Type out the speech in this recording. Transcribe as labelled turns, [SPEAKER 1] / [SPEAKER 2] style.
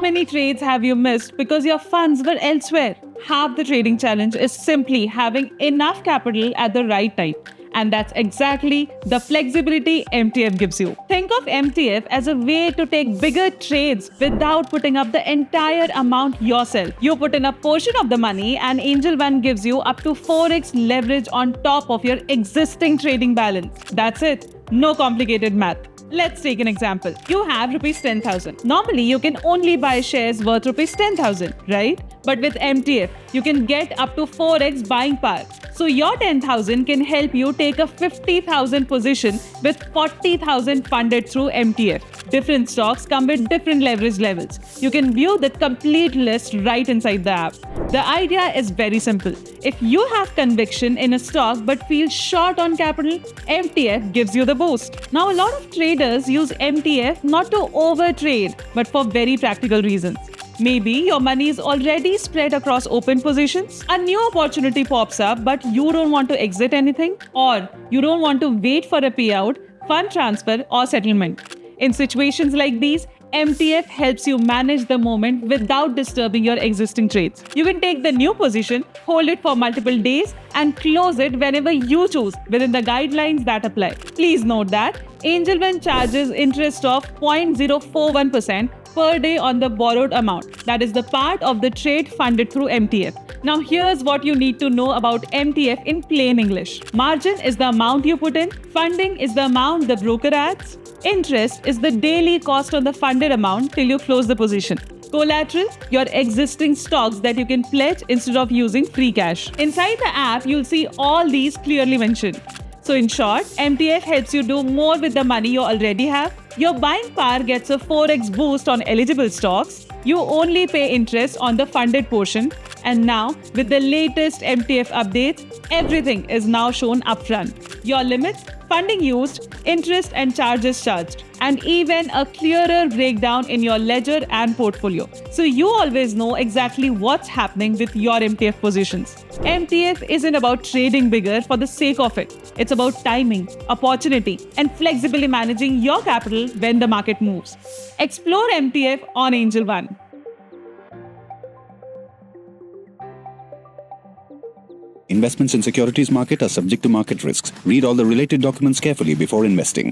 [SPEAKER 1] many trades have you missed because your funds were elsewhere? Half the trading challenge is simply having enough capital at the right time. And that's exactly the flexibility MTF gives you. Think of MTF as a way to take bigger trades without putting up the entire amount yourself. You put in a portion of the money and Angel One gives you up to 4x leverage on top of your existing trading balance. That's it. No complicated math. Let's take an example. You have rupees 10,000. Normally, you can only buy shares worth rupees 10,000, right? But with MTF, you can get up to 4x buying power. So your 10,000 can help you take a 50,000 position with 40,000 funded through MTF. Different stocks come with different leverage levels. You can view the complete list right inside the app. The idea is very simple. If you have conviction in a stock but feel short on capital, MTF gives you the boost. Now, a lot of traders use MTF not to overtrade, but for very practical reasons. Maybe your money is already spread across open positions. A new opportunity pops up, but you don't want to exit anything, or you don't want to wait for a payout, fund transfer, or settlement. In situations like these, MTF helps you manage the moment without disturbing your existing trades. You can take the new position, hold it for multiple days, and close it whenever you choose within the guidelines that apply. Please note that Angel One charges interest of 0.041% per day on the borrowed amount. That is the part of the trade funded through MTF. Now here's what you need to know about MTF in plain English. Margin is the amount you put in. Funding is the amount the broker adds. Interest is the daily cost on the funded amount till you close the position. Collateral, your existing stocks that you can pledge instead of using free cash. Inside the app, you'll see all these clearly mentioned. So in short, MTF helps you do more with the money you already have. Your buying power gets a 4x boost on eligible stocks. You only pay interest on the funded portion. And now, with the latest MTF updates, everything is now shown upfront. Your limits, funding used, interest and charges charged, and even a clearer breakdown in your ledger and portfolio. So you always know exactly what's happening with your MTF positions. MTF isn't about trading bigger for the sake of it. It's about timing, opportunity, and flexibly managing your capital when the market moves. Explore MTF on Angel One.
[SPEAKER 2] Investments in securities market are subject to market risks. Read all the related documents carefully before investing.